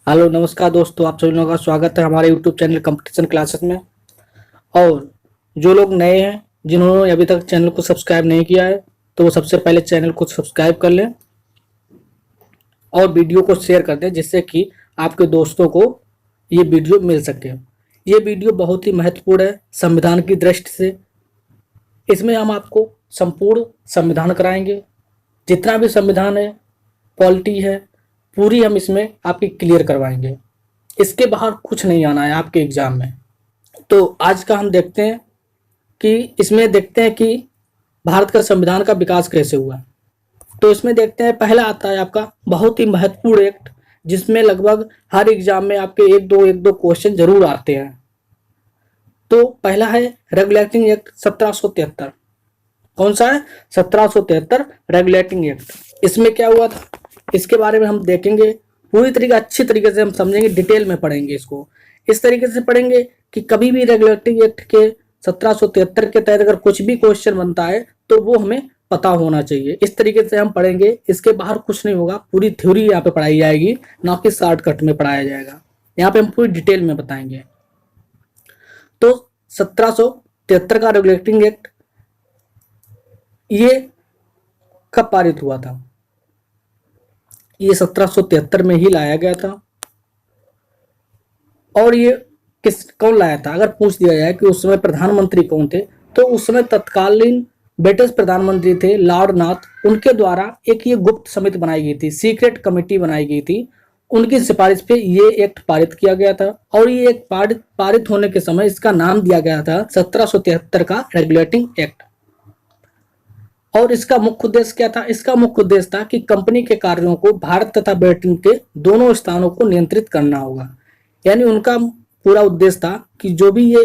Hello नमस्कार दोस्तों, आप सभी लोगों का स्वागत है हमारे यूट्यूब चैनल कंपटीशन क्लासेस में। और जो लोग नए हैं, जिन्होंने अभी तक चैनल को सब्सक्राइब नहीं किया है, तो वो सबसे पहले चैनल को सब्सक्राइब कर लें और वीडियो को शेयर कर दें, जिससे कि आपके दोस्तों को ये वीडियो मिल सके। ये वीडियो बहुत ही महत्वपूर्ण है संविधान की दृष्टि से। इसमें हम आपको संपूर्ण संविधान कराएंगे, जितना भी संविधान है, पॉलिटी है, पूरी हम इसमें आपकी क्लियर करवाएंगे। इसके बाहर कुछ नहीं आना है आपके एग्जाम में। तो आज का हम देखते हैं कि इसमें देखते हैं कि भारत का संविधान का विकास कैसे हुआ। तो इसमें देखते हैं, पहला आता है आपका बहुत ही महत्वपूर्ण एक्ट, जिसमें लगभग हर एग्जाम में आपके एक दो क्वेश्चन जरूर आते हैं। तो पहला है रेगुलेटिंग एक्ट 1773। कौन सा है? 1773 रेगुलेटिंग एक्ट। इसमें क्या हुआ था, इसके बारे में हम देखेंगे पूरी तरीके अच्छी तरीके से, हम समझेंगे, डिटेल में पढ़ेंगे इसको। इस तरीके से पढ़ेंगे कि कभी भी रेगुलेटिंग एक्ट के 1773 के तहत अगर कुछ भी क्वेश्चन बनता है तो वो हमें पता होना चाहिए। इस तरीके से हम पढ़ेंगे, इसके बाहर कुछ नहीं होगा। पूरी थ्योरी यहाँ पे पढ़ाई जाएगी, ना कि शॉर्टकट में पढ़ाया जाएगा। यहाँ पे हम पूरी डिटेल में बताएंगे। तो 1773 का रेगुलेटिंग एक्ट ये कब पारित हुआ था? ये 1773 में ही लाया गया था। और ये कौन लाया था? अगर पूछ दिया जाए कि उस समय प्रधानमंत्री कौन थे, तो उस समय तत्कालीन ब्रिटिश प्रधानमंत्री थे लॉर्ड नाथ। उनके द्वारा एक ये गुप्त समिति बनाई गई थी, सीक्रेट कमेटी बनाई गई थी। उनकी सिफारिश पे ये एक्ट पारित किया गया था। और ये एक पारित होने के समय इसका नाम दिया गया था 1773 का रेगुलेटिंग एक्ट। और इसका मुख्य उद्देश्य क्या था? इसका मुख्य उद्देश्य था कि कंपनी के कार्यों को भारत तथा ब्रिटेन के दोनों स्थानों को नियंत्रित करना होगा। यानी उनका पूरा उद्देश्य था कि जो भी ये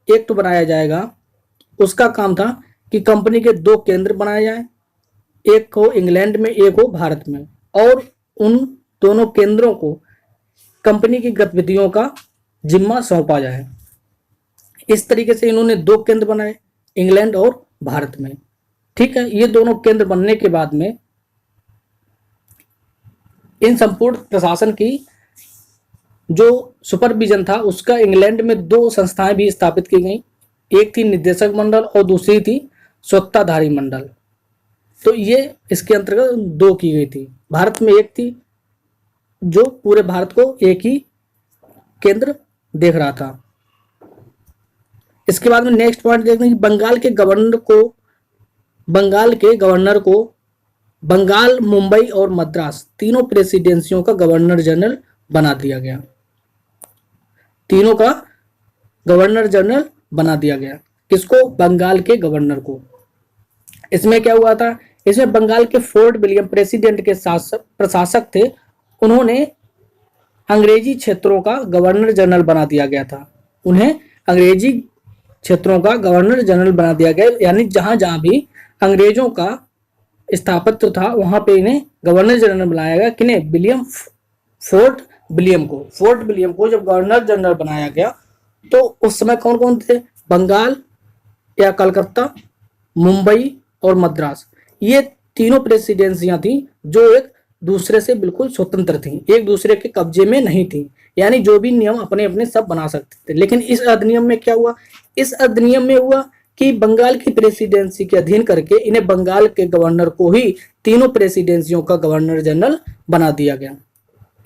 एक्ट बनाया जाएगा, उसका काम था कि कंपनी के दो केंद्र बनाए जाए, एक हो इंग्लैंड में, एक हो भारत में। और उन दोनों केंद्रों को कंपनी की गतिविधियों का जिम्मा सौंपा जाए। इस तरीके से इन्होंने दो केंद्र बनाए, इंग्लैंड और भारत में। ठीक है, ये दोनों केंद्र बनने के बाद में इन संपूर्ण प्रशासन की जो सुपरविजन था, उसका इंग्लैंड में दो संस्थाएं भी स्थापित की गई। एक थी निदेशक मंडल और दूसरी थी स्वत्ताधारी मंडल। तो ये इसके अंतर्गत दो की गई थी। भारत में एक थी जो पूरे भारत को एक ही केंद्र देख रहा था। इसके बाद में नेक्स्ट पॉइंट देखते हैं कि बंगाल के गवर्नर को बंगाल, मुंबई और मद्रास तीनों प्रेसिडेंसियों का गवर्नर जनरल बना दिया गया। तीनों का गवर्नर जनरल बना दिया गया। किसको? बंगाल के गवर्नर को। इसमें क्या हुआ था? इसमें बंगाल के फोर्ट विलियम प्रेसिडेंट के प्रशासक थे। उन्होंने अंग्रेजी क्षेत्रों का गवर्नर जनरल बना दिया गया था। उन्हें अंग्रेजी क्षेत्रों का गवर्नर जनरल बना दिया गया। यानी जहां जहां भी अंग्रेजों का स्थापत्य था, वहां पे इन्हें गवर्नर जनरल बनाया गया। किन्हें? फोर्ट विलियम को जब गवर्नर जनरल बनाया गया, तो उस समय कौन कौन थे? बंगाल या कलकत्ता, मुंबई और मद्रास, ये तीनों प्रेसिडेंसियां थी जो एक दूसरे से बिल्कुल स्वतंत्र थी, एक दूसरे के कब्जे में नहीं थी। यानी जो भी नियम अपने अपने सब बना सकते थे। लेकिन इस अधिनियम में क्या हुआ? इस अधिनियम में हुआ कि बंगाल की प्रेसिडेंसी के अधीन करके इन्हें बंगाल के गवर्नर को ही तीनों प्रेसिडेंसियों का गवर्नर जनरल बना दिया गया।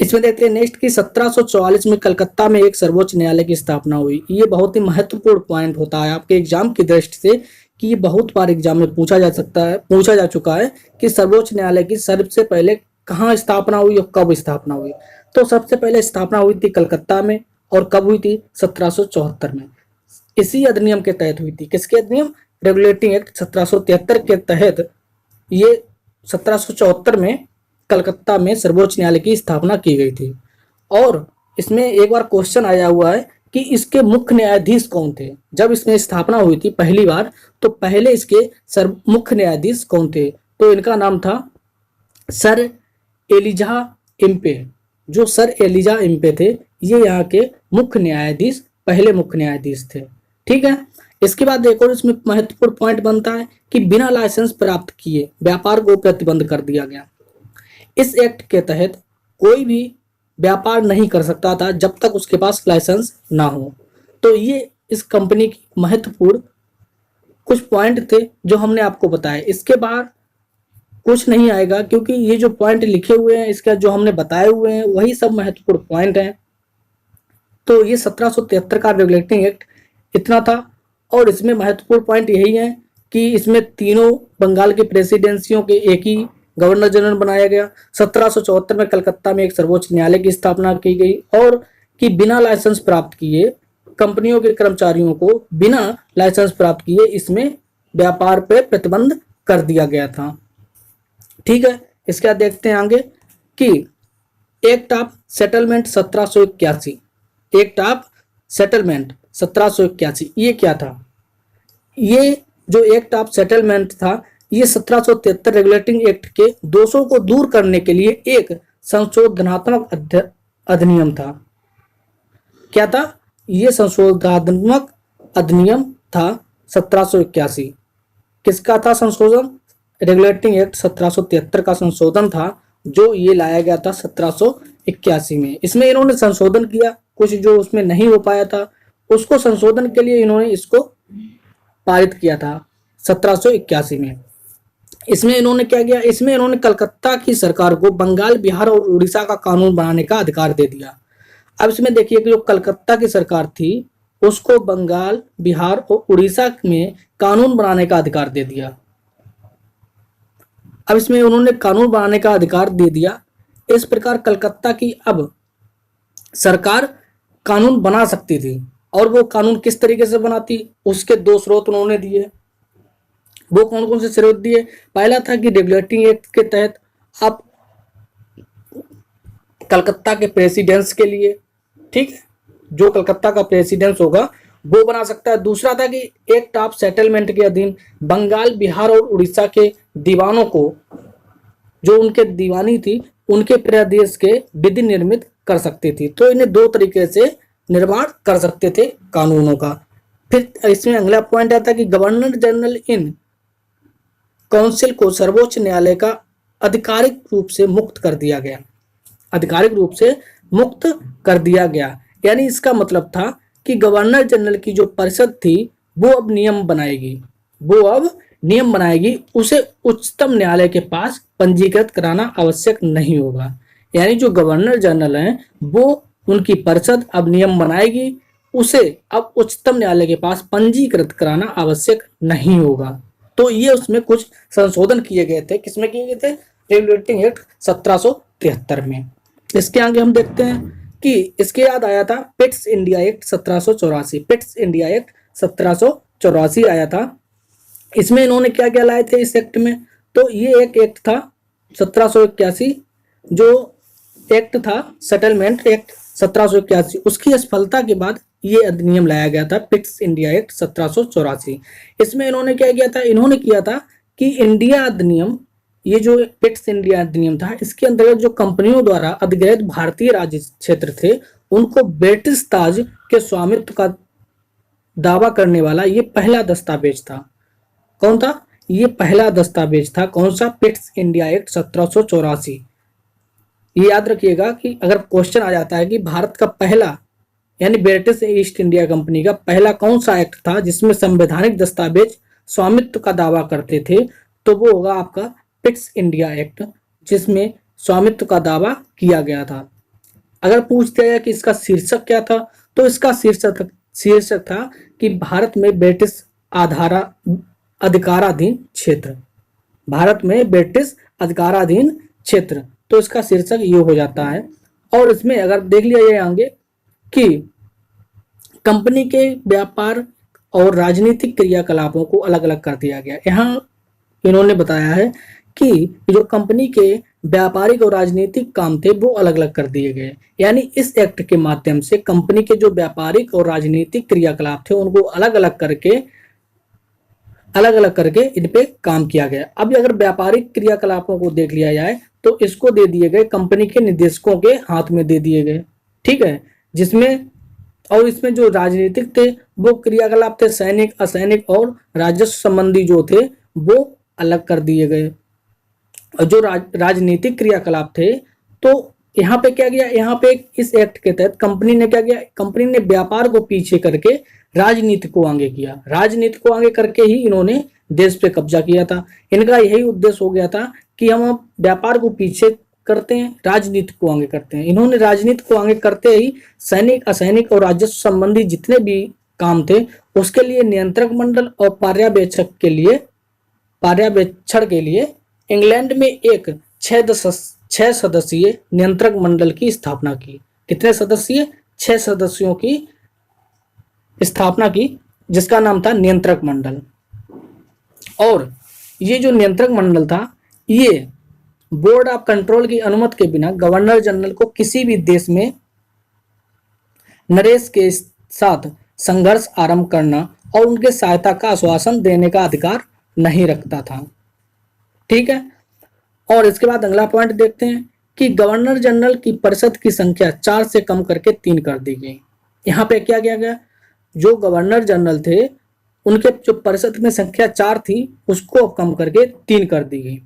इसमें देखते हैं नेक्स्ट की 1744 में कलकत्ता में एक सर्वोच्च न्यायालय की स्थापना हुई। ये बहुत ही महत्वपूर्ण पॉइंट होता है आपके एग्जाम की दृष्टि से, कि ये बहुत बार एग्जाम में पूछा जा चुका है कि सर्वोच्च न्यायालय की सबसे पहले कहाँ स्थापना हुई और कब स्थापना हुई। तो सबसे पहले स्थापना हुई थी कलकत्ता में। और कब हुई थी? 1774 में। इसी अधिनियम के तहत हुई थी। किसके अधिनियम? रेगुलेटिंग एक्ट 1773 के तहत ये 1774 में कलकत्ता में सर्वोच्च न्यायालय की स्थापना की गई थी। और इसमें एक बार क्वेश्चन आया हुआ है कि इसके मुख्य न्यायाधीश कौन थे? जब इसमें स्थापना हुई थी पहली बार, तो पहले इसके मुख्य न्यायाधीश कौन थे? तो इनका नाम था सर एलिजा इम्पे। जो सर एलिजा इम्पे थे, ये यहाँ के मुख्य न्यायाधीश, पहले मुख्य न्यायाधीश थे। ठीक है। इसके बाद एक और इसमें महत्वपूर्ण पॉइंट बनता है कि बिना लाइसेंस प्राप्त किए व्यापार को प्रतिबंध कर दिया गया। इस एक्ट के तहत कोई भी व्यापार नहीं कर सकता था जब तक उसके पास लाइसेंस ना हो। तो ये इस कंपनी की महत्वपूर्ण कुछ पॉइंट थे जो हमने आपको बताए। इसके बाहर कुछ नहीं आएगा, क्योंकि ये जो पॉइंट लिखे हुए हैं, इसका जो हमने बताए हुए हैं, वही सब महत्वपूर्ण पॉइंट हैं। तो ये 1773 का रेगुलेटिंग एक्ट इतना था, और इसमें महत्वपूर्ण पॉइंट यही है कि इसमें तीनों बंगाल की प्रेसिडेंसियों के एक ही गवर्नर जनरल बनाया गया। 1774 में कलकत्ता में एक सर्वोच्च न्यायालय की स्थापना की गई, और कि बिना लाइसेंस प्राप्त किए कंपनियों के कर्मचारियों को बिना लाइसेंस प्राप्त किए इसमें व्यापार पे प्रतिबंध कर दिया गया था। ठीक है, इसके बाद देखते हैं आगे कि act of settlement 1781, act of settlement 1781 ये क्या था? ये जो एक्ट ऑफ सेटलमेंट था, ये 1773 रेगुलेटिंग एक्ट के दोषों को दूर करने के लिए एक संशोधनात्मक अधिनियम था। क्या था? ये संशोधनात्मक अधिनियम था 1781। किसका था संशोधन? रेगुलेटिंग एक्ट 1773 का संशोधन था, जो ये लाया गया था 1781 में। इसमें इन्होंने संशोधन किया, कुछ जो उसमें नहीं हो पाया था उसको संशोधन के लिए इन्होंने इसको पारित किया था 1781 में। इसमें इन्होंने क्या किया? इसमें इन्होंने कलकत्ता की सरकार को बंगाल, बिहार और उड़ीसा का कानून बनाने का अधिकार दे दिया। अब इसमें देखिए कि जो कलकत्ता की सरकार थी उसको बंगाल, बिहार और उड़ीसा में कानून बनाने का अधिकार दे दिया। अब इसमें उन्होंने कानून बनाने का अधिकार दे दिया। इस प्रकार कलकत्ता की अब सरकार कानून बना सकती थी, और वो कानून किस तरीके से बनाती, उसके दो स्रोत उन्होंने दिए। वो कौन कौन से स्रोत दिए? पहला था कि रेगुलेटिंग एक्ट के तहत आप कलकत्ता के प्रेसिडेंस के लिए, ठीक है, जो कलकत्ता का प्रेसिडेंस होगा वो बना सकता है। दूसरा था कि एक्ट ऑफ सेटलमेंट के अधीन बंगाल, बिहार और उड़ीसा के दीवानों को, जो उनके दीवानी थी, उनके प्रदेश के विधि निर्मित कर सकती थी। तो इन्हें दो तरीके से निर्माण कर सकते थे कानूनों का। फिर इसमें अगला पॉइंट आता है कि गवर्नर जनरल इन काउंसिल को सर्वोच्च न्यायालय का आधिकारिक रूप से मुक्त कर दिया गया। आधिकारिक रूप से मुक्त कर दिया गया, यानी इसका मतलब था कि गवर्नर जनरल की जो परिषद थी वो अब नियम बनाएगी, वो अब नियम बनाएगी, उसे उच्चतम न्यायालय के पास पंजीकृत कराना आवश्यक नहीं होगा। यानी जो गवर्नर जनरल हैं वो, उनकी परिषद अब नियम बनाएगी, उसे अब उच्चतम न्यायालय के पास पंजीकृत कराना आवश्यक नहीं होगा। तो ये उसमें कुछ संशोधन किए गए थे। किसमें किए गए थे? रेगुलेटिंग एक्ट 1773 में। इसके आगे हम देखते हैं कि इसके याद आया था Pitt's India act 1784। Pitt's India act 1784 आया था। इसमें इन्होंने क्या क्या लाए थे इस एक्ट में? तो ये एक एक्ट था 1781, जो एक्ट था सेटलमेंट एक्ट 1781। उसकी असफलता के बाद ये अधिनियम लाया गया था पिट्स इंडिया एक्ट 1784। इसमें इन्होंने क्या किया था? इन्होंने किया था कि इंडिया अधिनियम, ये जो पिट्स इंडिया अधिनियम था, इसके अंतर्गत जो कंपनियों द्वारा अधिग्रहित भारतीय राज्य क्षेत्र थे उनको ब्रिटिश ताज के स्वामित्व का दावा करने वाला ये पहला दस्तावेज था। कौन था? ये पहला दस्तावेज था। कौन सा? Pitt's India act 1784। ये याद रखिएगा कि अगर क्वेश्चन आ जाता है कि भारत का पहला, यानी ब्रिटिश ईस्ट इंडिया कंपनी का पहला कौन सा एक्ट था जिसमें संवैधानिक दस्तावेज स्वामित्व का दावा करते थे, तो वो होगा आपका पिट्स इंडिया एक्ट, जिसमें स्वामित्व का दावा किया गया था। अगर पूछ दिया जाए कि इसका शीर्षक क्या था, तो इसका शीर्षक था कि भारत में ब्रिटिश अधिकाराधीन क्षेत्र, भारत में ब्रिटिश अधिकाराधीन क्षेत्र, तो इसका शीर्षक ये हो जाता है। और इसमें अगर देख लिया जाए आगे कि कंपनी के व्यापार और राजनीतिक क्रियाकलापों को अलग अलग कर दिया गया। यहाँ इन्होंने बताया है कि जो कंपनी के व्यापारिक और राजनीतिक काम थे वो अलग अलग कर दिए गए। यानी इस एक्ट के माध्यम से कंपनी के जो व्यापारिक और राजनीतिक क्रियाकलाप थे उनको अलग अलग करके इन पे काम किया गया। अब अगर व्यापारिक क्रियाकलापों को देख लिया जाए तो इसको दे दिए गए कंपनी के निदेशकों के हाथ में दे दिए गए, ठीक है, जिसमें और इसमें जो राजनीतिक थे वो क्रियाकलाप थे सैनिक, असैनिक और राजस्व संबंधी जो थे वो अलग कर दिए गए। और जो राजनीतिक क्रियाकलाप थे तो यहाँ पे क्या किया, यहाँ पे इस एक्ट के तहत कंपनी ने क्या किया, कंपनी ने व्यापार को पीछे करके राजनीति को आगे किया। राजनीति को आगे करके ही इन्होंने देश पे कब्जा किया था। इनका यही उद्देश्य हो गया था कि हम अब व्यापार को पीछे करते हैं, राजनीति को आगे करते हैं। इन्होंने राजनीति को आगे करते ही सैनिक, असैनिक और राजस्व संबंधी जितने भी काम थे उसके लिए नियंत्रक मंडल और पर्यवेक्षण के लिए इंग्लैंड में एक 6 सदस्यीय नियंत्रक मंडल की स्थापना की। कितने सदस्यीय? 6 सदस्यों की स्थापना की, जिसका नाम था नियंत्रक मंडल। और ये जो नियंत्रक मंडल था, ये बोर्ड ऑफ कंट्रोल की अनुमति के बिना गवर्नर जनरल को किसी भी देश में नरेश के साथ संघर्ष आरंभ करना और उनके सहायता का आश्वासन देने का अधिकार नहीं रखता था। ठीक है। और इसके बाद अगला पॉइंट देखते हैं कि गवर्नर जनरल की परिषद की संख्या 4 से कम करके 3 कर दी गई। यहाँ पे क्या किया गया, जो गवर्नर जनरल थे उनके जो परिषद में संख्या 4 थी उसको कम करके 3 कर दी गई,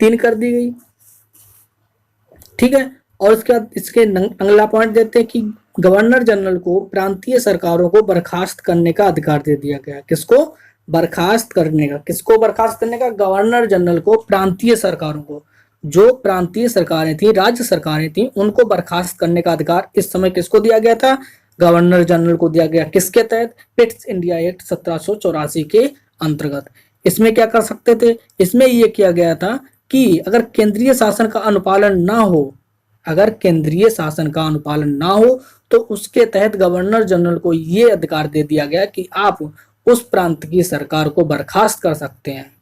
3 कर दी गई। ठीक है। और इसके बाद इसके अगला पॉइंट देते हैं कि गवर्नर जनरल को प्रांतीय सरकारों को बर्खास्त करने का अधिकार दे दिया गया। किसको बर्खास्त करने का? किसको बर्खास्त करने का? गवर्नर जनरल को प्रांतीय सरकारों को, जो प्रांतीय सरकारें थी, राज्य सरकारें थी, उनको बर्खास्त करने का अधिकार इस समय किसको दिया गया था? गवर्नर जनरल को दिया गया। किसके तहत? पिट्स इंडिया एक्ट 1784 के अंतर्गत। इसमें क्या कर सकते थे? इसमें यह किया गया था कि अगर केंद्रीय शासन का अनुपालन ना हो, अगर केंद्रीय शासन का अनुपालन ना हो तो उसके तहत गवर्नर जनरल को यह अधिकार दे दिया गया कि आप उस प्रांत की सरकार को बर्खास्त कर सकते हैं।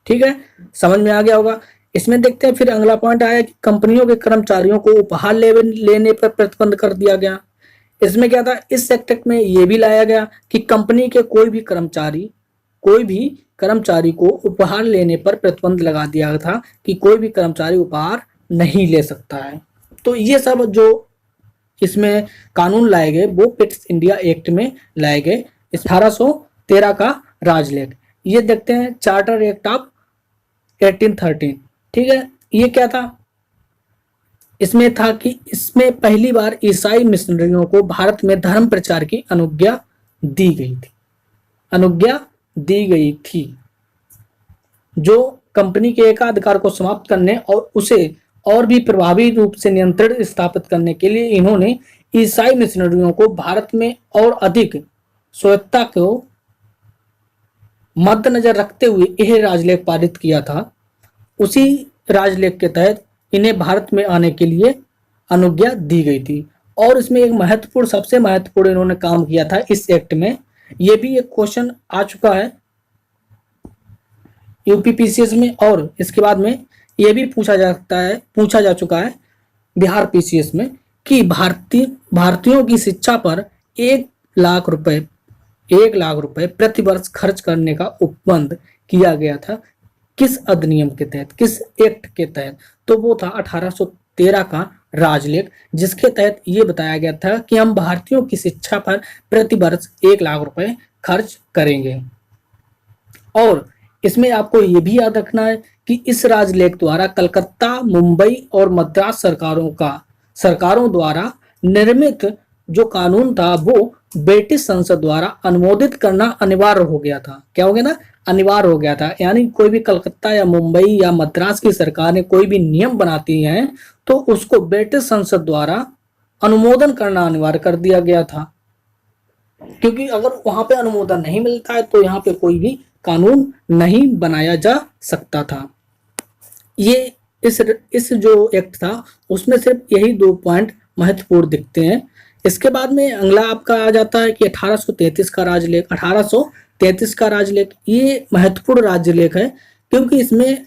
ठीक है, समझ में आ गया होगा। इसमें देखते हैं फिर अगला पॉइंट आया कि कंपनियों के कर्मचारियों को उपहार लेने पर प्रतिबंध कर दिया गया। इसमें क्या था? इस सेक्टर में यह भी लाया गया कि कंपनी के कोई भी कर्मचारी को उपहार लेने पर प्रतिबंध लगा दिया गया था कि कोई भी कर्मचारी उपहार नहीं ले सकता है। तो ये सब जो इसमें कानून लाए गए वो पिट्स इंडिया एक्ट में लाए गए। 1813 का राजलेख। ये देखते हैं चार्टर एक्ट ऑफ 1813। ठीक है, ये क्या था? इसमें था कि इसमें पहली बार ईसाई मिशनरियों को भारत में धर्म प्रचार की अनुज्ञा दी गई थी, जो कंपनी के एकाधिकार को समाप्त करने और उसे और भी प्रभावी रूप से नियंत्रण स्थापित करने के लिए इन्होंने ईसाई मिशनरियों को भारत में और अधिक स्वायत्तता को मद्देनजर रखते हुए यह राजलेख पारित किया था। उसी राजलेख के तहत इन्हें भारत में आने के लिए अनुज्ञा दी गई थी। और इसमें एक सबसे महत्वपूर्ण इन्होंने काम किया था इस एक्ट में। यह भी एक क्वेश्चन आ चुका है यूपीपीसीएस में, और इसके बाद में यह भी पूछा जा चुका है बिहार पीसीएस में कि भारतीयों की शिक्षा पर 1 लाख रुपए प्रति वर्ष खर्च करने का उपबंध किया गया था। किस अधिनियम के तहत, किस एक्ट के तहत? तो वो था 1813 का राजलेख, जिसके तहत ये बताया गया था कि हम भारतीयों की शिक्षा पर प्रति वर्ष 1 लाख रुपए खर्च करेंगे। और इसमें आपको ये भी याद रखना है कि इस राजलेख द्वारा कलकत्ता, मुंबई और मद्रास सरकारों द्वारा निर्मित जो कानून था वो ब्रिटिश संसद द्वारा अनुमोदित करना अनिवार्य हो गया था। क्या हो गया ना? अनिवार्य हो गया था। यानी कोई भी कलकत्ता या मुंबई या मद्रास की सरकार ने कोई भी नियम बनाती है तो उसको ब्रिटिश संसद द्वारा अनुमोदन करना अनिवार्य कर दिया गया था, क्योंकि अगर वहां पे अनुमोदन नहीं मिलता है तो यहाँ पे कोई भी कानून नहीं बनाया जा सकता था। ये इस जो एक्ट था उसमें सिर्फ यही 2 पॉइंट महत्वपूर्ण दिखते हैं। इसके बाद में अगला आपका आ जाता है कि 1833 का राजलेख। 1833 का राजलेख ये महत्वपूर्ण राजलेख है, क्योंकि इसमें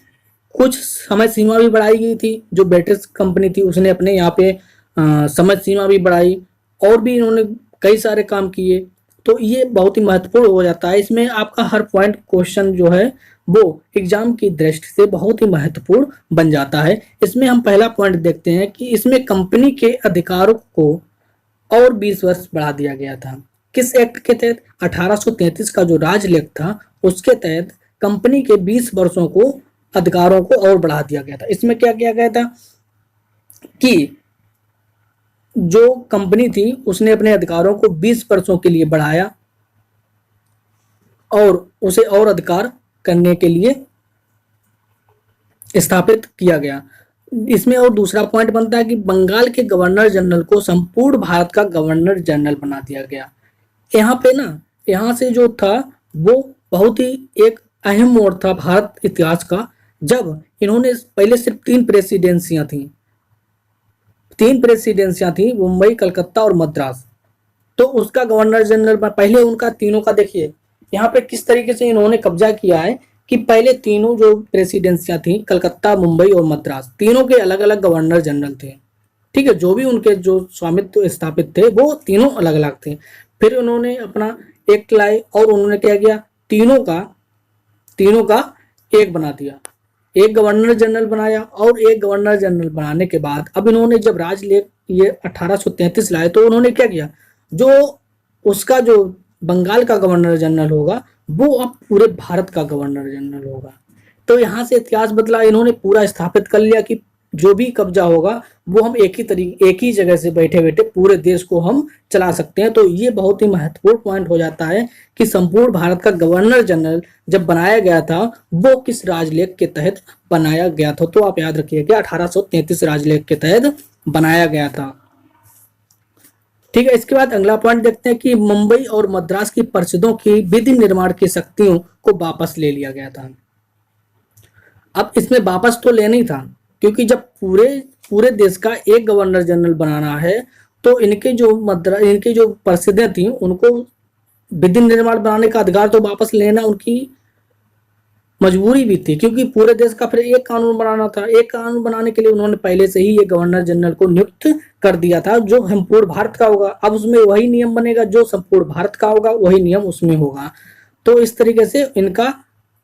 कुछ समय सीमा भी बढ़ाई गई थी। जो ब्रिटिश कंपनी थी उसने अपने यहाँ पे समय सीमा भी बढ़ाई और भी इन्होंने कई सारे काम किए। तो ये बहुत ही महत्वपूर्ण हो जाता है। इसमें आपका हर पॉइंट क्वेश्चन जो है वो एग्जाम की दृष्टि से बहुत ही महत्वपूर्ण बन जाता है। इसमें हम पहला पॉइंट देखते हैं कि इसमें कंपनी के अधिकारों को और 20 वर्ष बढ़ा दिया गया था। किस एक्ट के तहत? 1833 का जो राजलेख था उसके तहत कंपनी के 20 वर्षों को अधिकारों को और बढ़ा दिया गया था। इसमें क्या किया गया था? कि जो कंपनी थी उसने अपने अधिकारों को 20 वर्षों के लिए बढ़ाया और उसे और अधिकार करने के लिए स्थापित किया गया। इसमें और दूसरा पॉइंट बनता है कि बंगाल के गवर्नर जनरल को संपूर्ण भारत का गवर्नर जनरल बना दिया गया। यहाँ पे ना, यहाँ से जो था वो बहुत ही एक अहम मोड़ था भारत इतिहास का, जब इन्होंने पहले सिर्फ तीन प्रेसिडेंसियां थी, मुंबई, कलकत्ता और मद्रास। तो उसका गवर्नर जनरल पहले उनका तीनों का देखिए यहाँ पे किस तरीके से इन्होंने कब्जा किया है कि पहले तीनों जो प्रेसिडेंसियां थी, कलकत्ता, मुंबई और मद्रास, तीनों के अलग अलग गवर्नर जनरल थे। ठीक है, जो भी उनके जो स्वामित्व स्थापित थे वो तीनों अलग अलग थे। फिर उन्होंने अपना एक्ट लाए और उन्होंने क्या किया, तीनों का एक बना दिया, एक गवर्नर जनरल बनाया। और एक गवर्नर जनरल बनाने के बाद अब इन्होंने जब राजलेख ये 1833 लाए तो उन्होंने क्या किया, जो उसका जो बंगाल का गवर्नर जनरल होगा वो अब पूरे भारत का गवर्नर जनरल होगा। तो यहाँ से इतिहास बदला, इन्होंने पूरा स्थापित कर लिया कि जो भी कब्जा होगा वो हम एक ही जगह से बैठे बैठे पूरे देश को हम चला सकते हैं। तो ये बहुत ही महत्वपूर्ण पॉइंट हो जाता है कि संपूर्ण भारत का गवर्नर जनरल जब बनाया गया था वो किस राजलेख के तहत बनाया गया था। तो आप याद रखिएगा 1833 राजलेख के तहत बनाया गया था। ठीक है, इसके बाद अगला पॉइंट देखते हैं कि मुंबई और मद्रास की परिषदों की विधि निर्माण की शक्तियों को वापस ले लिया गया था। अब इसमें वापस तो लेना ही था, क्योंकि जब पूरे देश का एक गवर्नर जनरल बनाना है तो इनके जो परिषदें थी उनको विधि निर्माण बनाने का अधिकार तो वापस लेना उनकी मजबूरी भी थी, क्योंकि पूरे देश का फिर एक कानून बनाना था। एक कानून बनाने के लिए उन्होंने पहले से ही ये गवर्नर जनरल को नियुक्त कर दिया था जो संपूर्ण भारत का होगा। अब उसमें वही नियम बनेगा, जो संपूर्ण भारत का होगा वही नियम उसमें होगा। तो इस तरीके से इनका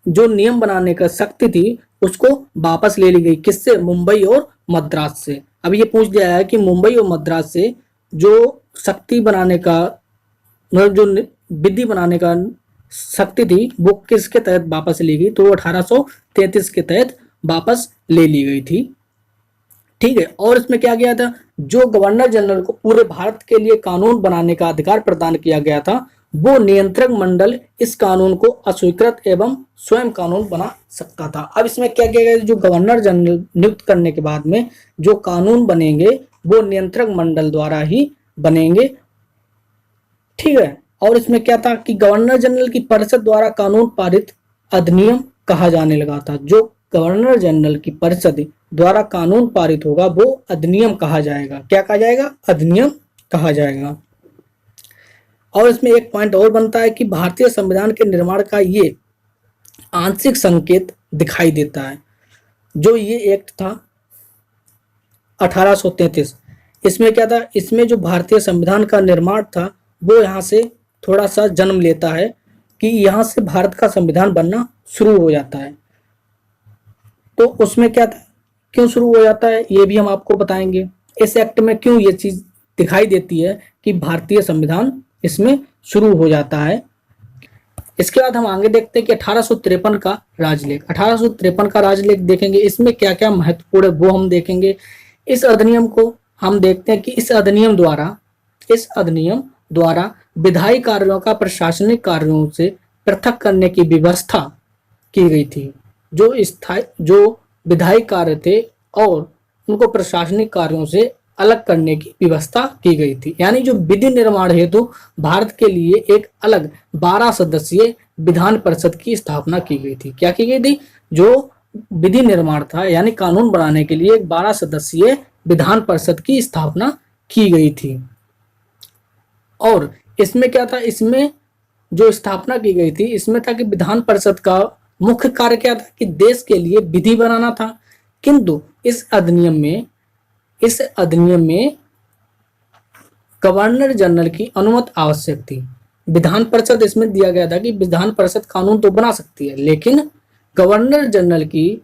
जो नियम बनाने का शक्ति थी उसको वापस ले ली गई, किससे, मुंबई और मद्रास से। अब ये पूछ दिया है कि मुंबई और मद्रास से जो शक्ति बनाने का, मतलब जो विधि बनाने का शक्ति थी वो किसके तहत वापस ली गई, तो 1833 के तहत वापस ले ली गई थी। ठीक है, और इसमें क्या किया था, जो गवर्नर जनरल को पूरे भारत के लिए कानून बनाने का अधिकार प्रदान किया गया था वो नियंत्रक मंडल इस कानून को अस्वीकृत एवं स्वयं कानून बना सकता था। अब इसमें क्या किया गया, जो गवर्नर जनरल नियुक्त करने के बाद में जो कानून बनेंगे वो नियंत्रक मंडल द्वारा ही बनेंगे। ठीक है, और इसमें क्या था कि गवर्नर जनरल की परिषद द्वारा कानून पारित अधिनियम कहा जाने लगा था। जो गवर्नर जनरल की परिषद द्वारा कानून पारित होगा वो अधिनियम कहा जाएगा। क्या कहा जाएगा, अधिनियम कहा जाएगा। और इसमें एक पॉइंट और बनता है कि भारतीय संविधान के निर्माण का ये आंशिक संकेत दिखाई देता है। जो ये एक्ट था 1833, इसमें क्या था, इसमें जो भारतीय संविधान का निर्माण था वो यहाँ से थोड़ा सा जन्म लेता है कि यहाँ से भारत का संविधान बनना शुरू हो जाता है। तो उसमें क्या था, क्यों शुरू हो जाता है ये भी हम आपको बताएंगे। इस एक्ट में क्यों ये चीज दिखाई देती है कि भारतीय संविधान इसमें शुरू हो जाता है। इसके बाद हम आगे देखते हैं कि 1853 का राजलेख, 1853 का राजलेख देखेंगे, इसमें क्या क्या महत्वपूर्ण है वो हम देखेंगे। इस अधिनियम को हम देखते हैं कि इस अधिनियम द्वारा विधायी कार्यों का प्रशासनिक कार्यों से पृथक करने की व्यवस्था की गई थी। जो विधायी कार्य थे और उनको प्रशासनिक कार्यों से अलग करने की व्यवस्था की गई थी। यानी जो विधि निर्माण हेतु भारत के लिए एक अलग 12 सदस्यीय विधान परिषद की स्थापना की गई थी। क्या की गई थी, जो विधि निर्माण था यानी कानून बनाने के लिए एक 12 सदस्यीय विधान परिषद की स्थापना की गई थी। और इसमें क्या था, इसमें जो स्थापना की गई थी इसमें था कि विधान परिषद का मुख्य कार्य क्या था कि देश के लिए विधि बनाना था। किंतु इस अधिनियम में गवर्नर जनरल की अनुमति आवश्यक थी। विधान परिषद इसमें दिया गया था कि विधान परिषद कानून तो बना सकती है लेकिन गवर्नर जनरल की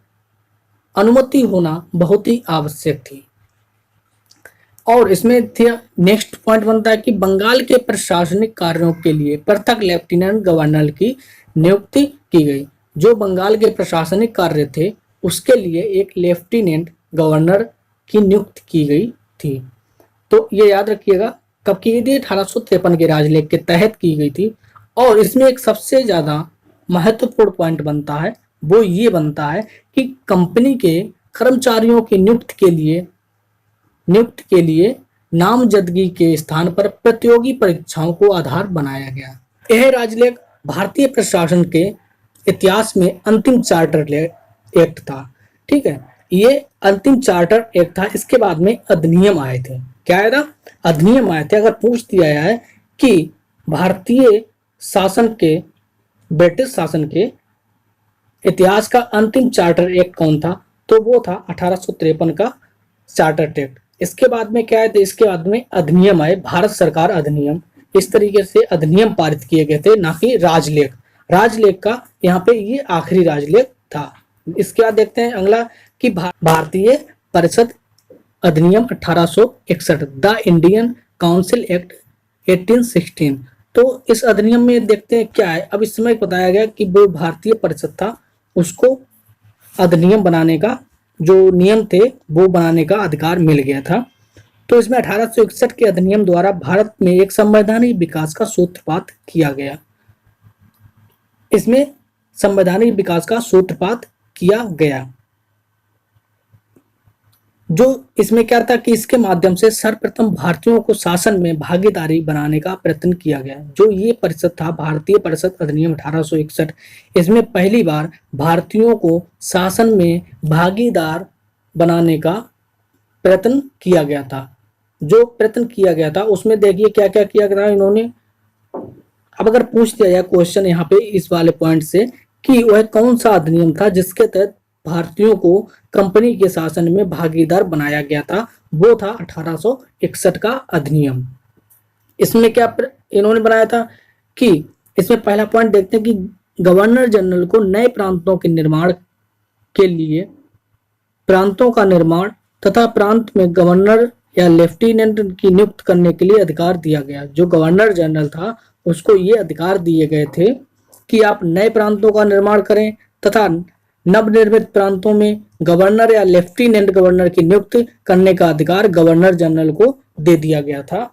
अनुमति होना बहुत ही आवश्यक थी। और इसमें नेक्स्ट पॉइंट बनता है कि बंगाल के प्रशासनिक कार्यों के लिए पृथक लेफ्टिनेंट गवर्नर की नियुक्ति की गई। जो बंगाल के प्रशासनिक कार्य थे उसके लिए एक लेफ्टिनेंट गवर्नर की नियुक्ति की गई थी। तो ये याद रखिएगा कब की गई थी, 1853 के राजलेख के तहत की गई थी। और इसमें एक सबसे ज्यादा महत्वपूर्ण पॉइंट बनता है, वो ये बनता है कि कंपनी के कर्मचारियों की नियुक्ति के लिए नामजदगी के स्थान पर प्रतियोगी परीक्षाओं को आधार बनाया गया। यह राजलेख भारतीय प्रशासन के इतिहास में अंतिम चार्टर एक्ट था। ठीक है, ये अंतिम चार्टर एक्ट था। इसके बाद में अधिनियम आए थे। क्या आया था? अधिनियम आए थे। अगर पूछ दिया जाए कि भारतीय शासन के, ब्रिटिश शासन के इतिहास का अंतिम चार्टर एक्ट कौन था, तो वो था 1853 का चार्टर एक्ट। इसके बाद में क्या आए थे? इसके बाद में अधिनियम आए, भारत सरकार अधिनियम। इस तरीके से अधिनियम पारित किए गए थे, ना कि राजलेख। राजलेख का यहाँ पे ये आखिरी राजलेख था। इसके बाद देखते हैं अगला कि भारतीय परिषद अधिनियम 1861, द इंडियन काउंसिल एक्ट 1816। तो इस अधिनियम में देखते हैं क्या है। अब इस समय बताया गया कि वो भारतीय परिषद था, उसको अधिनियम बनाने का, जो नियम थे वो बनाने का अधिकार मिल गया था। तो इसमें 1861 के अधिनियम द्वारा भारत में एक संवैधानिक विकास का सूत्रपात किया गया। इसमें संवैधानिक विकास का सूत्रपात किया गया, जो इसमें क्या था कि इसके माध्यम से सर्वप्रथम भारतीयों को शासन में भागीदारी बनाने का प्रयत्न किया गया। जो ये परिषद था, भारतीय परिषद अधिनियम 1861, इसमें पहली बार भारतीयों को शासन में भागीदार बनाने का प्रयत्न किया गया था। जो प्रयत्न किया गया था उसमें देखिए क्या क्या किया गया इन्होंने। अब अगर पूछ दिया जाए क्वेश्चन यहाँ पे इस वाले पॉइंट से कि वह कौन सा अधिनियम था जिसके तहत भारतीयों को कंपनी के शासन में भागीदार बनाया गया था, वो था 1861 का अधिनियम। इसमें क्या इन्होंने बनाया था कि इसमें पहला पॉइंट देखते हैं कि गवर्नर जनरल को नए प्रांतों के निर्माण के लिए प्रांतों का निर्माण तथा प्रांत में गवर्नर या लेफ्टिनेंट की नियुक्त करने के लिए अधिकार दिया गया। जो गवर्नर जनरल था उसको ये अधिकार दिए गए थे कि आप नए प्रांतों का निर्माण करें तथा नवनिर्मित प्रांतों में गवर्नर या लेफ्टिनेंट गवर्नर की नियुक्ति करने का अधिकार गवर्नर जनरल को दे दिया गया था।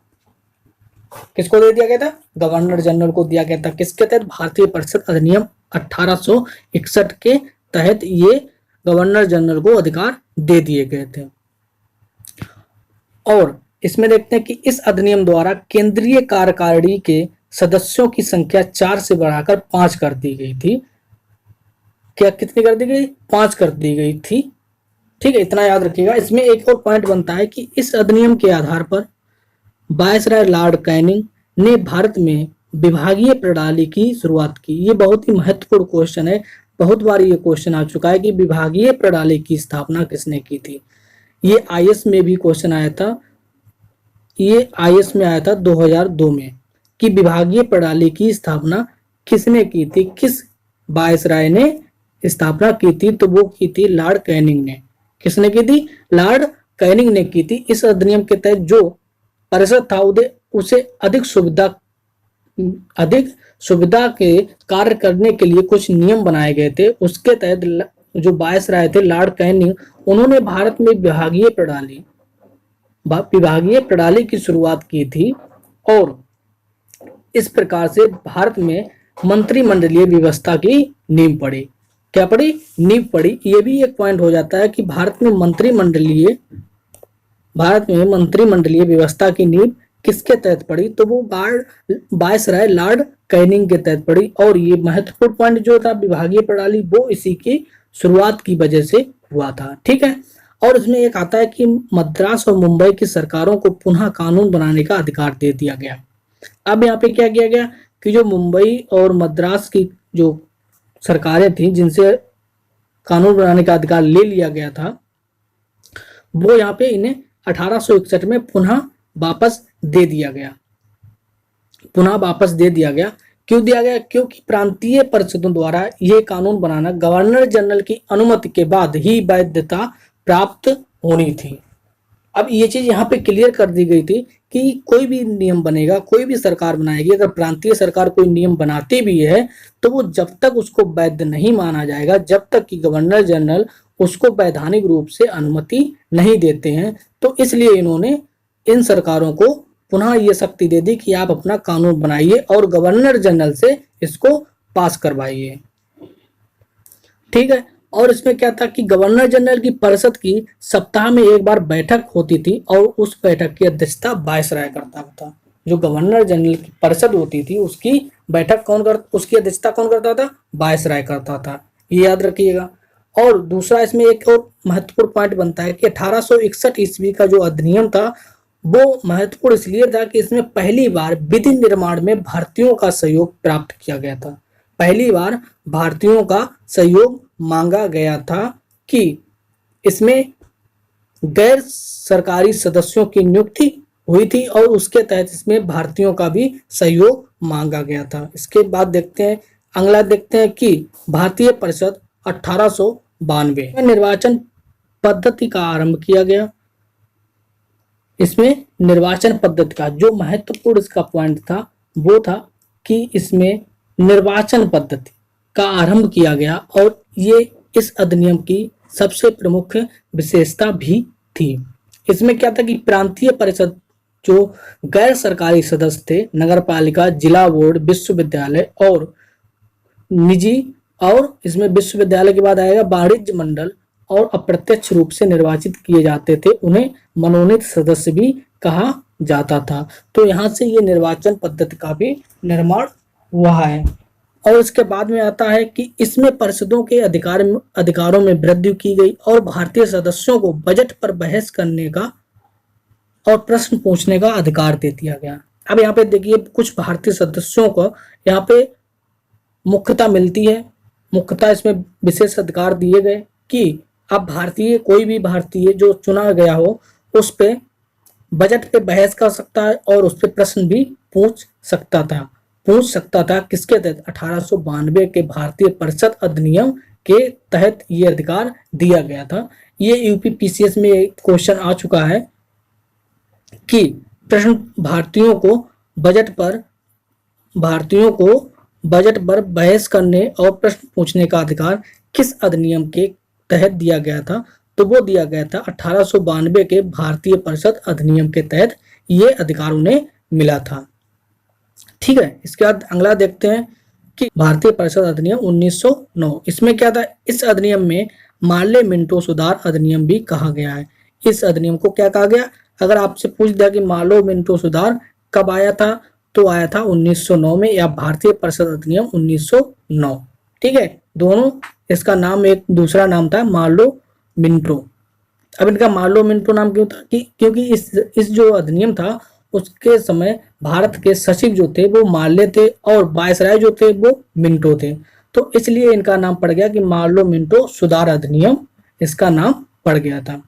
किसको दे दिया गया था? गवर्नर जनरल को दिया गया था। किसके तहत? भारतीय परिषद अधिनियम 1861 के तहत ये गवर्नर जनरल को अधिकार दे दिए गए थे। और इसमें देखते हैं कि इस अधिनियम द्वारा केंद्रीय कार्यकारिणी के सदस्यों की संख्या 4 से बढ़ाकर 5 कर दी गई थी। क्या कितनी कर दी गई? 5 कर दी गई थी। ठीक है, इतना याद रखिएगा। इसमें एक और पॉइंट बनता है कि इस अधिनियम के आधार पर वायसराय लॉर्ड कैनिंग ने भारत में विभागीय प्रणाली की शुरुआत की। ये बहुत ही महत्वपूर्ण क्वेश्चन है, बहुत बार ये क्वेश्चन आ चुका है कि विभागीय प्रणाली की स्थापना किसने की थी। ये आईएएस में भी क्वेश्चन आया था, ये आईएएस में आया था 2002 में कि विभागीय प्रणाली की स्थापना किसने की थी, किस वायसराय ने स्थापना की थी, तो वो की थी लॉर्ड कैनिंग ने। किसने की थी? लॉर्ड कैनिंग ने की थी। इस अधिनियम के तहत जो परिषद था उसे अधिक सुविधा के कार्य करने के लिए कुछ नियम बनाए गए थे। उसके तहत जो वायसराय थे लॉर्ड कैनिंग, उन्होंने भारत में विभागीय प्रणाली की शुरुआत की थी और इस प्रकार से भारत में मंत्रिमंडलीय व्यवस्था की नींव पड़ी। क्या पड़ी? नींव पड़ी। ये भी एक पॉइंट हो जाता है कि भारत में मंत्रिमंडलीय व्यवस्था की नींव किसके तहत पड़ी, तो वो वायसराय लॉर्ड कैनिंग के तहत पड़ी। और ये महत्वपूर्ण पॉइंट जो था विभागीय प्रणाली, वो इसी की शुरुआत की वजह से हुआ था। ठीक है, और इसमें एक आता है कि मद्रास और मुंबई की सरकारों को पुनः कानून बनाने का अधिकार दे दिया गया। अब यहाँ पे क्या किया गया कि जो मुंबई और मद्रास की जो सरकारें थी जिनसे कानून बनाने का अधिकार ले लिया गया था, वो यहाँ पे इन्हें 1861 में पुनः वापस दे दिया गया। क्यों दिया गया? क्योंकि प्रांतीय परिषदों द्वारा ये कानून बनाना गवर्नर जनरल की अनुमति के बाद ही वैधता प्राप्त होनी थी। अब ये चीज यहाँ पे क्लियर कर दी गई थी कि कोई भी नियम बनेगा, कोई भी सरकार बनाएगी, अगर प्रांतीय सरकार कोई नियम बनाती भी है तो वो जब तक उसको वैध नहीं माना जाएगा, जब तक कि गवर्नर जनरल उसको वैधानिक रूप से अनुमति नहीं देते हैं। तो इसलिए इन्होंने इन सरकारों को पुनः ये शक्ति दे दी कि आप अपना कानून बनाइए और गवर्नर जनरल से इसको पास करवाइए। ठीक है। और इसमें क्या था कि गवर्नर जनरल की परिषद की सप्ताह में एक बार बैठक होती थी और उस बैठक की अध्यक्षता वायसराय करता था। जो गवर्नर जनरल की परिषद होती थी उसकी उसकी अध्यक्षता कौन करता था? वायसराय करता था। ये याद रखिएगा। और दूसरा इसमें एक और महत्वपूर्ण पॉइंट बनता है कि 1861 ईस्वी का जो अधिनियम था वो महत्वपूर्ण इसलिए था कि इसमें पहली बार विधि निर्माण में भारतीयों का सहयोग प्राप्त किया गया था। पहली बार भारतीयों का सहयोग मांगा गया था कि इसमें गैर सरकारी सदस्यों की नियुक्ति हुई थी और उसके तहत इसमें भारतीयों का भी सहयोग मांगा गया था। इसके बाद अगला देखते हैं कि भारतीय परिषद 1892 में निर्वाचन पद्धति का आरंभ किया गया। इसमें निर्वाचन पद्धति का जो महत्वपूर्ण इसका पॉइंट था वो था कि इसमें निर्वाचन पद्धति का आरंभ किया गया और ये इस अधिनियम की सबसे प्रमुख विशेषता भी थी। इसमें क्या था कि प्रांतीय परिषद जो गैर सरकारी सदस्य थे, नगरपालिका, जिला बोर्ड, विश्वविद्यालय और निजी, और इसमें विश्वविद्यालय के बाद आएगा वाणिज्य मंडल, और अप्रत्यक्ष रूप से निर्वाचित किए जाते थे, उन्हें मनोनीत सदस्य भी कहा जाता था। तो यहाँ से ये निर्वाचन पद्धति का भी निर्माण हुआ है। और इसके बाद में आता है कि इसमें परिषदों के अधिकारों में वृद्धि की गई और भारतीय सदस्यों को बजट पर बहस करने का और प्रश्न पूछने का अधिकार दे दिया गया। अब यहाँ पे देखिए कुछ भारतीय सदस्यों को यहाँ पे मुख्यता मिलती है, मुख्यता इसमें विशेष अधिकार दिए गए कि अब कोई भी भारतीय जो चुना गया हो उस पे बजट पे बहस कर सकता है और उस पे प्रश्न भी पूछ सकता था। किसके तहत? 1892 के भारतीय परिषद अधिनियम के तहत ये अधिकार दिया गया था। ये यूपीपीसीएस में एक क्वेश्चन आ चुका है कि प्रश्न भारतीयों को बजट पर बहस करने और प्रश्न पूछने का अधिकार किस अधिनियम के तहत दिया गया था? तो वो दिया गया था 1892 के भारतीय परिषद अधिनियम के तहत ये अधिकार उन्हें मिला था। ठीक है। इसके बाद अगला देखते हैं कि भारतीय परिषद अधिनियम 1909। इसमें क्या था? इस अधिनियम में मार्ले मिंटो सुधार अधिनियम भी कहा गया है। इस अधिनियम को क्या कहा गया? अगर आपसे पूछ दिया कि मार्ले मिंटो सुधार कब आया था, तो आया था 1909 में, या भारतीय परिषद अधिनियम 1909। ठीक है। दोनों, इसका नाम एक दूसरा नाम था मार्ले मिंटो। अब इनका मार्ले मिंटो नाम क्यों था? क्योंकि इस जो अधिनियम था उसके समय भारत के सचिव जो थे वो मार्ले थे और वायसराय जो थे वो मिंटो थे। तो इसलिए इनका नाम पड़ गया कि मार्ले मिंटो सुधार अधिनियम, इसका नाम पड़ गया था।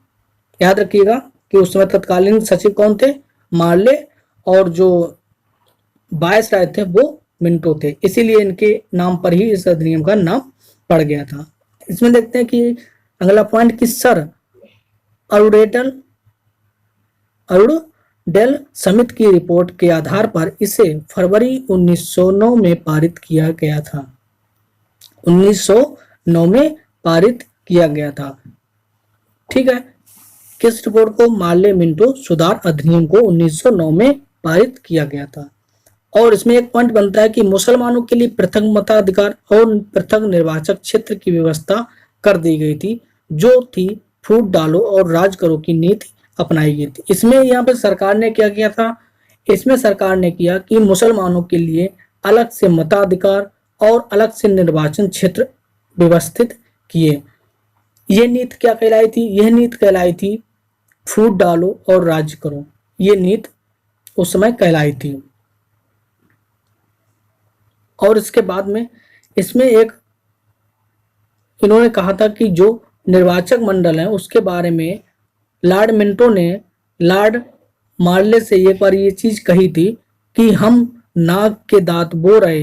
याद रखिएगा कि उस समय तत्कालीन सचिव कौन थे? मार्ले, और जो वायसराय थे वो मिंटो थे। इसीलिए इनके नाम पर ही इस अधिनियम का नाम पड़ गया था। इसमें देखते हैं कि अगला पॉइंट कि सर अरुडेल समिति की रिपोर्ट के आधार पर इसे फरवरी 1909 में पारित किया गया था। 1909 में पारित किया गया था। ठीक है। किस रिपोर्ट को? मार्ले मिंटो सुधार अधिनियम को 1909 में पारित किया गया था। और इसमें एक पॉइंट बनता है कि मुसलमानों के लिए पृथक मताधिकार और पृथक निर्वाचक क्षेत्र की व्यवस्था कर दी गई थी, जो थी फूट डालो और राज करो की नीति अपनाई गई थी। इसमें यहाँ पे सरकार ने क्या किया था? इसमें सरकार ने किया कि मुसलमानों के लिए अलग से मताधिकार और अलग से निर्वाचन क्षेत्र व्यवस्थित किए। ये नीति क्या कहलाई थी? यह नीति कहलाई थी फूट डालो और राज करो। ये नीति उस समय कहलाई थी। और इसके बाद में इसमें एक इन्होंने कहा था कि जो निर्वाचक मंडल है उसके बारे में लॉर्ड मिंटो ने लॉर्ड मार्ले से एक बार ये चीज कही थी कि हम नाक के दांत बो रहे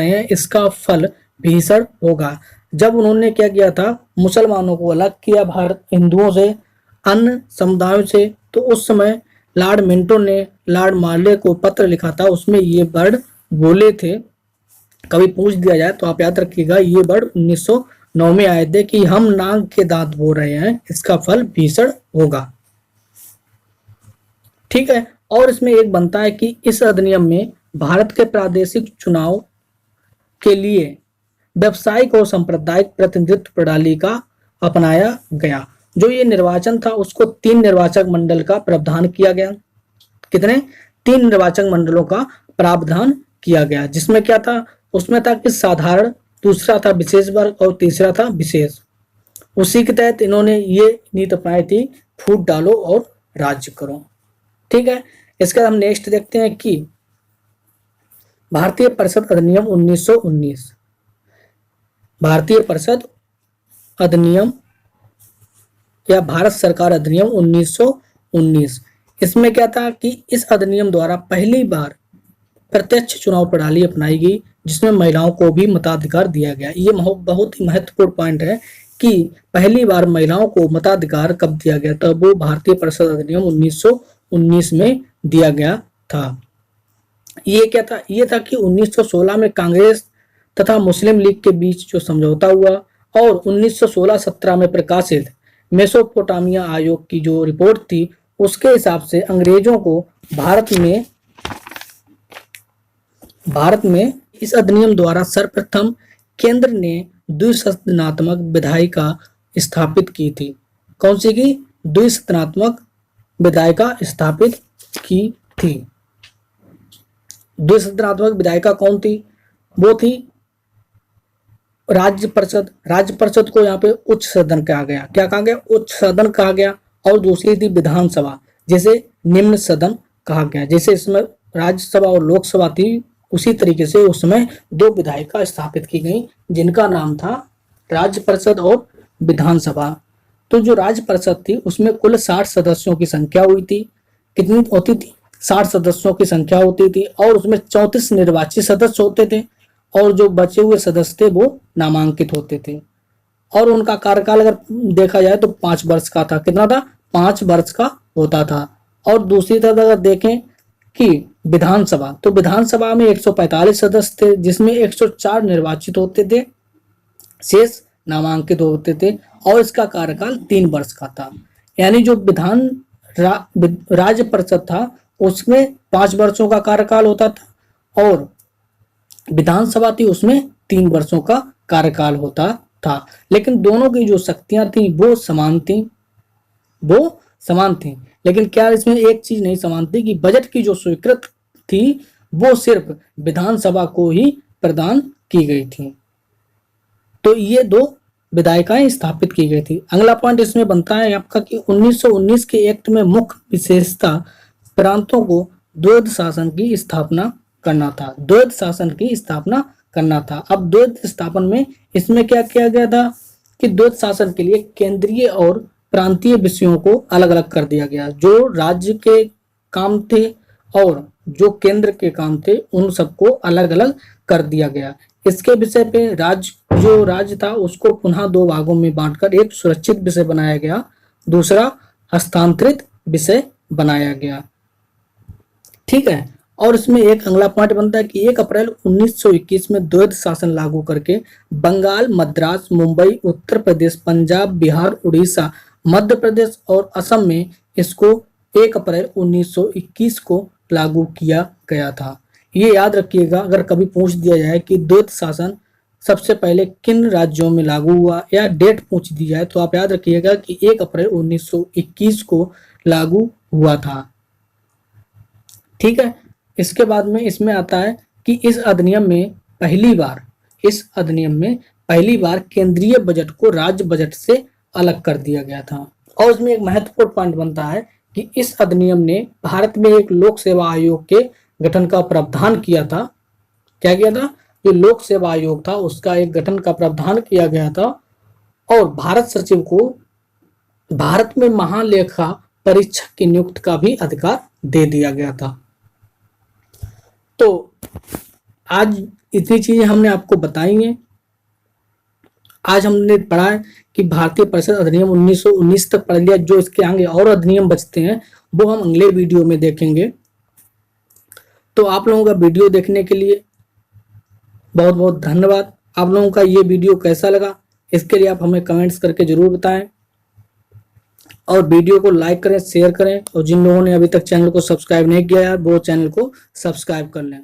हैं, इसका फल भीषण होगा। जब उन्होंने क्या किया था? मुसलमानों को अलग किया भारत हिंदुओं से, अन्य समुदायों से, तो उस समय लॉर्ड मिंटो ने लॉर्ड मार्ले को पत्र लिखा था, उसमें ये वर्ड बोले थे। कभी पूछ दिया जाए तो आप याद रखिएगा, ये वर्ड 1909 9वें आयत है कि हम नाग के दांत बो रहे हैं, इसका फल भीषण होगा। ठीक है। और इसमें एक बनता है कि इस अधिनियम में भारत के प्रादेशिक चुनाव के लिए व्यावसायिक और सांप्रदायिक प्रतिनिधित्व प्रणाली का अपनाया गया। जो ये निर्वाचन था उसको 3 निर्वाचक मंडल का प्रावधान किया गया। कितने? 3 निर्वाचक मंडलों का प्रावधान किया गया। जिसमें क्या था? उसमें था कि साधारण, दूसरा था विशेष वर्ग और तीसरा था विशेष। उसी के तहत इन्होंने ये नीति अपनाई थी, फूट डालो और राज्य करो। ठीक है। इसके बाद हम नेक्स्ट देखते हैं कि भारतीय परिषद अधिनियम 1919। भारतीय परिषद अधिनियम या भारत सरकार अधिनियम 1919। इसमें क्या था कि इस अधिनियम द्वारा पहली बार प्रत्यक्ष चुनाव प्रणाली अपनाई गई, जिसमें महिलाओं को भी मताधिकार दिया गया। ये बहुत ही महत्वपूर्ण पॉइंट है कि पहली बार महिलाओं को मताधिकार कब दिया गया था? वो भारतीय परिषद अधिनियम 1919 में दिया गया था। ये क्या था? ये था कि 1916 में कांग्रेस तथा मुस्लिम लीग के बीच जो समझौता हुआ और 1916-17 में प्रकाशित मेसोपोटामिया आयोग की जो रिपोर्ट थी उसके हिसाब से अंग्रेजों को भारत में इस अधिनियम द्वारा सर्वप्रथम केंद्र ने द्विसदनात्मक विधायिका स्थापित की थी। कौन सी की? द्विसदनात्मक विधायिका स्थापित की थी। द्विसदनात्मक विधायिका कौन थी? वो थी राज्य परिषद। राज्य परिषद को यहाँ पे उच्च सदन कहा गया। क्या कहा गया? उच्च सदन कहा गया। और दूसरी थी विधानसभा, जिसे निम्न सदन कहा गया। जैसे इसमें राज्यसभा और लोकसभा थी, उसी तरीके से उसमें 2 विधायिका स्थापित की गई, जिनका नाम था राज्य परिषद और विधानसभा। तो जो राज्य परिषद थी उसमें कुल 60 सदस्यों की संख्या हुई थी। कितनी होती थी? 60 सदस्यों की संख्या होती थी और उसमें 34 निर्वाचित सदस्य होते थे और जो बचे हुए सदस्य थे वो नामांकित होते थे। और उनका कार्यकाल अगर देखा जाए तो 5 वर्ष का था। कितना था? 5 वर्ष का होता था। और दूसरी तरफ अगर देखें कि विधानसभा, तो विधानसभा में 145 सदस्य थे, जिसमें 104 निर्वाचित होते थे, शेष नामांकित होते थे और इसका कार्यकाल 3 वर्ष का था। यानी जो राज्य परिषद था उसमें 5 वर्षों का कार्यकाल होता था और विधानसभा थी उसमें 3 वर्षों का कार्यकाल होता था। लेकिन दोनों की जो शक्तियां थी वो समान थी। लेकिन क्या इसमें एक चीज नहीं समान थी कि बजट की जो स्वीकृति थी वो सिर्फ विधानसभा को ही प्रदान की गई थी। तो ये 2 विधायिकाएं स्थापित की गई थी। अगला पॉइंट इसमें बनता है आपका कि 1919 के एक्ट में मुख्य विशेषता प्रांतों को द्वैध शासन की स्थापना करना था। द्वैध शासन की स्थापना करना था। अब द्वैध स्थापन में इसमें क्या किया गया था कि द्वैध शासन के लिए केंद्रीय और प्रांतीय विषयों को अलग अलग कर दिया गया। जो राज्य के काम थे और जो केंद्र के काम थे उन सबको अलग अलग कर दिया गया। इसके विषय पे जो राज्य था उसको पुनः 2 भागों में बांटकर एक सुरक्षित विषय बनाया गया, दूसरा हस्तांतरित विषय बनाया गया। ठीक है। और इसमें एक अगला पॉइंट बनता है कि 1 अप्रैल 1921 में द्वैध शासन लागू करके बंगाल, मद्रास, मुंबई, उत्तर प्रदेश, पंजाब, बिहार, उड़ीसा, मध्य प्रदेश और असम में इसको 1 अप्रैल 1921 को लागू किया गया था। ये याद रखिएगा, अगर कभी पूछ दिया जाए कि द्वैध शासन सबसे पहले किन राज्यों में लागू हुआ या डेट पूछ दी जाए तो आप याद रखिएगा कि 1 अप्रैल 1921 को लागू हुआ था। ठीक है। इसके बाद में इसमें आता है कि इस अधिनियम में पहली बार केंद्रीय बजट को राज्य बजट से अलग कर दिया गया था। और इसमें एक महत्वपूर्ण पॉइंट बनता है कि इस अधिनियम ने भारत में एक लोक सेवा आयोग के गठन का प्रावधान किया था। क्या किया था? जो लोक सेवा आयोग था उसका एक गठन का प्रावधान किया गया था और भारत सचिव को भारत में महालेखा परीक्षक की नियुक्ति का भी अधिकार दे दिया गया था। तो आज इतनी चीजें हमने आपको बताई हैं। आज हमने पढ़ा है कि भारतीय परिषद अधिनियम 1919 तक पढ़ लिया। जो इसके आगे और अधिनियम बचते हैं वो हम अगले वीडियो में देखेंगे। तो आप लोगों का वीडियो देखने के लिए बहुत बहुत धन्यवाद। आप लोगों का ये वीडियो कैसा लगा इसके लिए आप हमें कमेंट्स करके ज़रूर बताएं और वीडियो को लाइक करें, शेयर करें और जिन लोगों ने अभी तक चैनल को सब्सक्राइब नहीं किया है वो चैनल को सब्सक्राइब कर लें।